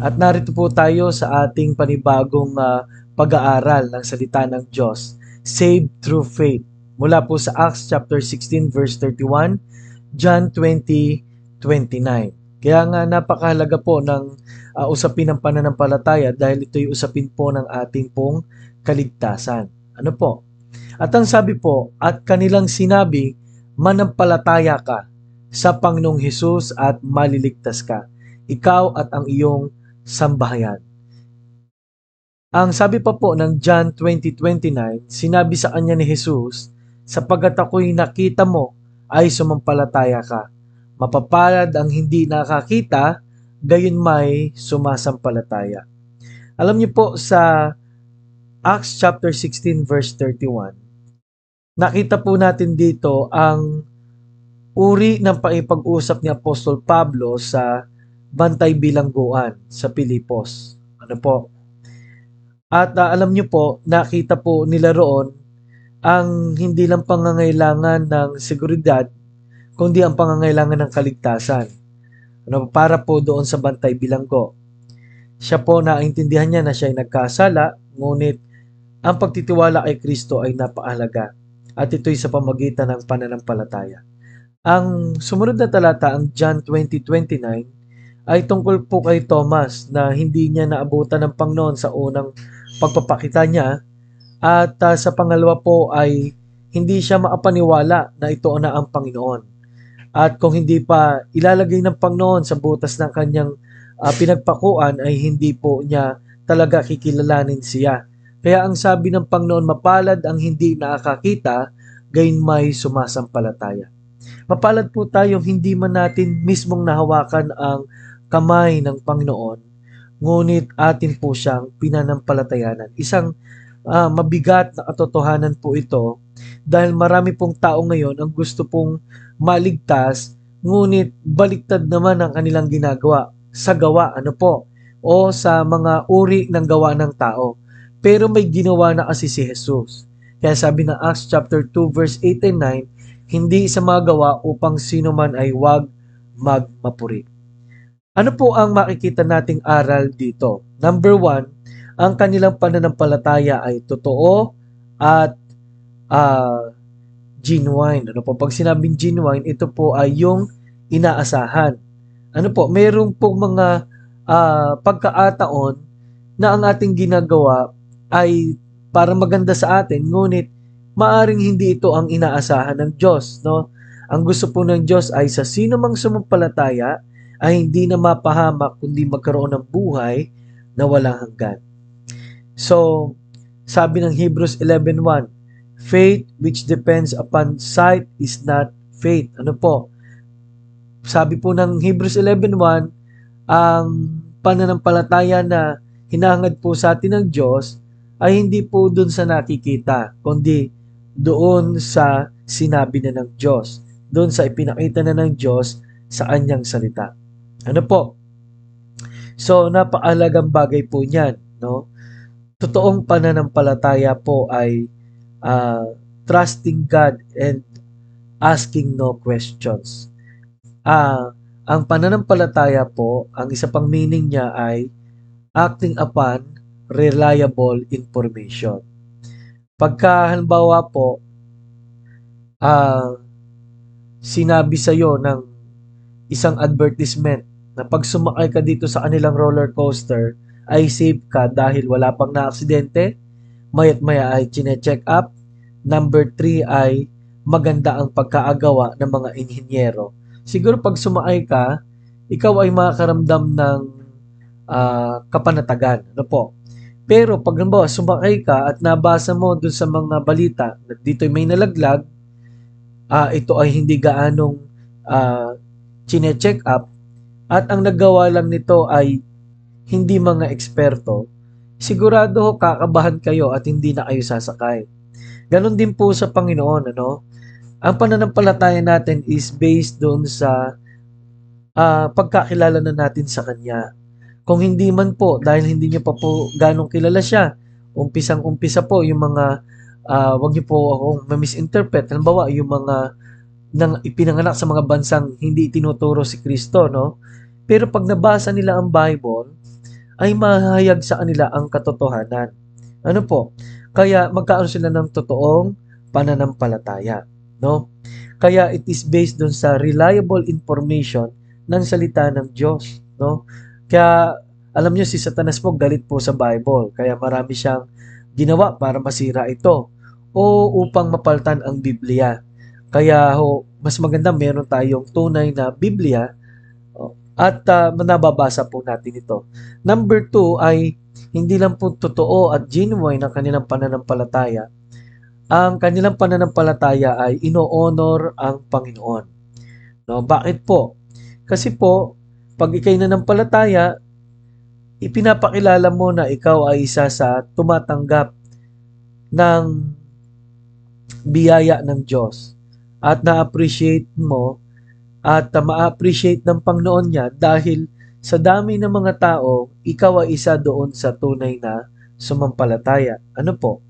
At narito po tayo sa ating panibagong pag-aaral ng salita ng Diyos, Saved Through Faith. Mula po sa Acts chapter 16 verse 31, John 20:29. Kaya nga napakahalaga po ng usapin ng pananampalataya dahil ito'y usapin po ng ating pong kaligtasan. Ano po? At ang sabi po, at kanilang sinabi, manampalataya ka sa Panginoong Hesus at maliligtas ka, ikaw at ang iyong sambahayan. Ang sabi pa po ng John 20:29, sinabi sa kanya ni Jesus, sapagkat ako'y nakita mo, ay sumampalataya ka. Mapapalad ang hindi nakakita, gayon may sumasampalataya. Alam niyo po sa Acts chapter 16 verse 31, nakita po natin dito ang uri ng pakipag-usap ni Apostol Pablo sa bantay bilangguan sa Pilipos. Ano po? At alam niyo po, nakita po nila roon ang hindi lang pangangailangan ng seguridad, kundi ang pangangailangan ng kaligtasan. Ano, para po doon sa bantay bilanggo. Siya po naintindihan niya na siya ay nagkasala, ngunit ang pagtitiwala kay Kristo ay napakahalaga. At ito'y sa pamagitan ng pananampalataya. Ang sumunod na talata, ang John 20:29, ay tungkol po kay Thomas na hindi niya naabutan ng Panginoon sa unang pagpapakita niya at sa pangalawa po ay hindi siya makapaniwala na ito na ang Panginoon. At kung hindi pa ilalagay ng Panginoon sa butas ng kanyang pinagpakuan ay hindi po niya talaga kikilalanin siya. Kaya ang sabi ng Panginoon, mapalad ang hindi nakakakita, gayon may sumasampalataya. Mapalad po tayong hindi man natin mismong nahawakan ang kamay ng Panginoon, ngunit atin po siyang pinanampalatayanan. Isang mabigat na katotohanan po ito dahil marami pong tao ngayon ang gusto pong maligtas, ngunit baliktad naman ang kanilang ginagawa sa gawa, ano po, o sa mga uri ng gawa ng tao. Pero may ginawa na kasi si Jesus. Kaya sabi ng Acts chapter 2 verse 8 and 9, hindi sa mga gawa upang sino man ay wag magmapuri. Ano po ang makikita nating aral dito? Number one, ang kanilang pananampalataya ay totoo at uh, genuine. Ano po? Pag sinabing genuine, ito po ay yung inaasahan. Ano po? Mayroong po mga pagkaataon na ang ating ginagawa ay para maganda sa atin, ngunit maaring hindi ito ang inaasahan ng Diyos, no? Ang gusto po ng Diyos ay sa sino mang sumampalataya ay hindi na mapahamak kundi magkaroon ng buhay na walang hanggan. So, sabi ng Hebrews 11:1, faith which depends upon sight is not faith. Ano po? Sabi po ng Hebrews 11:1, ang pananampalataya na hinahangad po sa atin ng Diyos ay hindi po doon sa nakikita, kundi doon sa sinabi na ng Diyos, doon sa ipinakita na ng Diyos sa kanyang salita. Ano po? So, napakahalagang bagay po niyan, no? Totoong pananampalataya po ay trusting God and asking no questions. Ang pananampalataya po, ang isa pang meaning niya ay acting upon reliable information. Pagka halimbawa po, sinabi sa iyo ng isang advertisement na pag sumakay ka dito sa kanilang roller coaster ay safe ka dahil wala pang na-aksidente, maya't maya ay chine-check up. Number 3 ay maganda ang pagkaagawa ng mga inhinyero. Siguro pag sumakay ka, ikaw ay makakaramdam ng kapanatagan. Ano po? Pero pag halimbawa sumakay ka at nabasa mo dun sa mga balita na dito may nalaglag, ito ay hindi gaanong chine-check up at ang nagawa lang nito ay hindi mga eksperto, sigurado ho kakabahan kayo at hindi na kayo sasakay. Ganon din po sa Panginoon, ano? Ang pananampalataya natin is based doon sa pagkakilala na natin sa Kanya. Kung hindi man po, dahil hindi niyo pa po ganong kilala siya, umpisang-umpisa po yung mga, wag niyo po akong ma-misinterpret. Halimbawa, yung mga nang ipinanganak sa mga bansang hindi tinuturo si Kristo, no? Pero pag nabasa nila ang Bible, ay mahayag sa kanila ang katotohanan. Ano po? Kaya magkaroon sila ng totoong pananampalataya, no? Kaya it is based dun sa reliable information ng salita ng Diyos, no? Kaya alam niyo si Satanas po galit po sa Bible. Kaya marami siyang ginawa para masira ito o upang mapaltan ang Biblia. Kaya mas maganda meron tayong tunay na Biblia at nababasa po natin ito. Number two ay hindi lang po totoo at genuine ang kanilang pananampalataya. Ang kanilang pananampalataya ay ino-honor ang Panginoon. No, bakit po? Kasi po, pag ikay nanampalataya, ipinapakilala mo na ikaw ay isa sa tumatanggap ng biyaya ng Diyos at na-appreciate mo at ma-appreciate ng Panginoon niya dahil sa dami ng mga tao, ikaw ay isa doon sa tunay na sumampalataya. Ano po?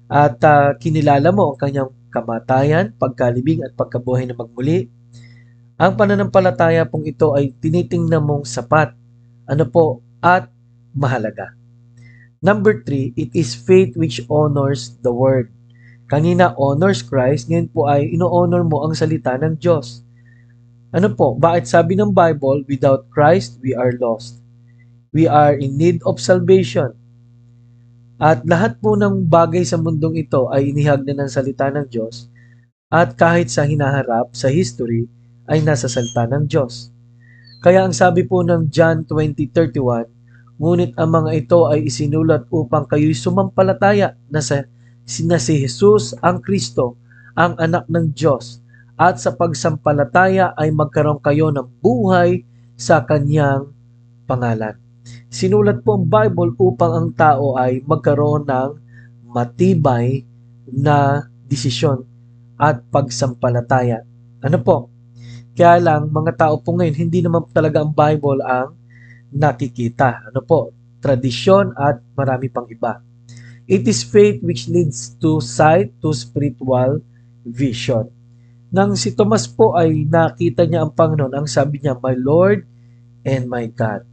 At kinilala mo ang kanyang kamatayan, pagkalibing at pagkabuhay na magmuli. Ang pananampalataya pong ito ay tinitingnan mong sapat, ano po, at mahalaga. Number 3, it is faith which honors the word. Kanina honors Christ, ngayon po ay ino-honor mo ang salita ng Diyos. Ano po, bakit sabi ng Bible, without Christ, we are lost. We are in need of salvation. At lahat po ng bagay sa mundong ito ay inihag na ng salita ng Diyos at kahit sa hinaharap, sa history, ay nasa salita ng Diyos. Kaya ang sabi po ng John 20:31, ngunit ang mga ito ay isinulat upang kayo'y sumampalataya na si Jesus ang Kristo, ang anak ng Diyos, at sa pagsampalataya ay magkaroon kayo ng buhay sa kanyang pangalan. Sinulat po ang Bible upang ang tao ay magkaroon ng matibay na desisyon at pagsampalataya. Ano po? Kaya lang, mga tao po ngayon, hindi naman talaga ang Bible ang nakikita. Ano po? Tradisyon at marami pang iba. It is faith which leads to sight, to spiritual vision. Nang si Thomas po ay nakita niya ang Panginoon, ang sabi niya, my Lord and my God.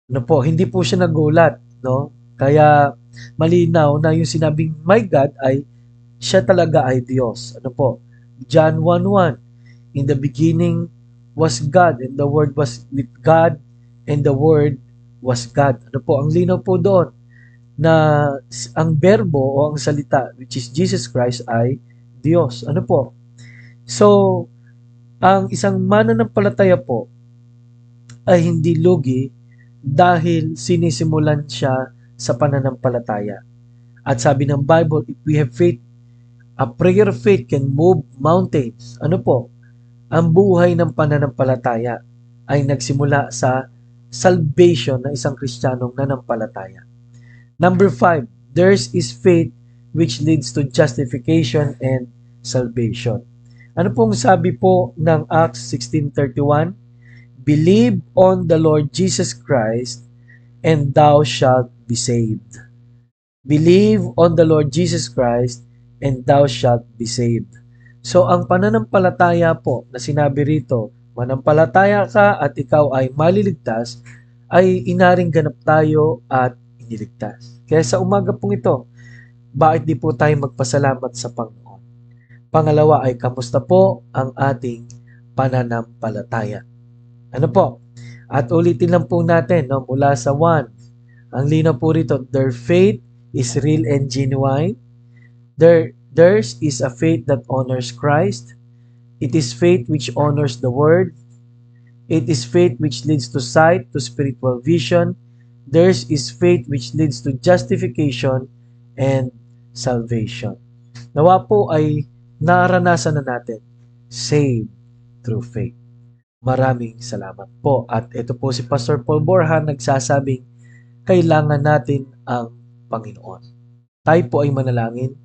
Ano po, hindi po siya nagulat, no? Kaya malinaw na yung sinabing my God ay siya talaga ay Diyos. Ano po? John 1:1. In the beginning was God and the Word was with God and the Word was God. Ano po? Ang linaw po doon na ang berbo o ang salita which is Jesus Christ ay Diyos. Ano po? So, ang isang mananampalataya po ay hindi lugi dahil sinisimulan siya sa pananampalataya. At sabi ng Bible, if we have faith, a prayer of faith can move mountains. Ano po? Ang buhay ng pananampalataya ay nagsimula sa salvation ng isang Kristiyanong nanampalataya. Number 5, theirs is faith which leads to justification and salvation. Ano pong sabi po ng Acts 16:31? Believe on the Lord Jesus Christ and thou shalt be saved. Believe on the Lord Jesus Christ and thou shalt be saved. So ang pananampalataya po na sinabi rito, manampalataya ka at ikaw ay maliligtas, ay inaring ganap tayo at iniligtas. Kaya sa umaga pong ito, bakit di po tayo magpasalamat sa Panginoon? Pangalawa ay kamusta po ang ating pananampalataya? Ano po? At ulitin lang po natin no, mula sa 1. Ang linaw po rito, their faith is real and genuine. Theirs is a faith that honors Christ. It is faith which honors the Word. It is faith which leads to sight, to spiritual vision. Theirs is faith which leads to justification and salvation. Nawa po ay naranasan na natin, saved through faith. Maraming salamat po. At ito po si Pastor Paul Borja nagsasabing, kailangan natin ang Panginoon. Tayo po ay manalangin.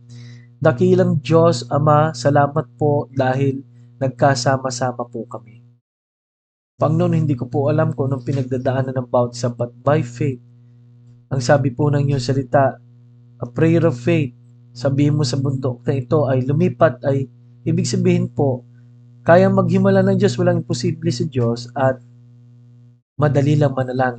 Dakilang Diyos, Ama, salamat po dahil nagkasama-sama po kami. Panginoon, hindi ko po alam kung anong pinagdadaanan ng bawat isa, but by faith, ang sabi po ng iyong salita, a prayer of faith, sabihin mo sa bundok na ito ay lumipat, ay ibig sabihin po, kaya maghimala ng Diyos, walang imposible sa Diyos, at Madali lang manalangin.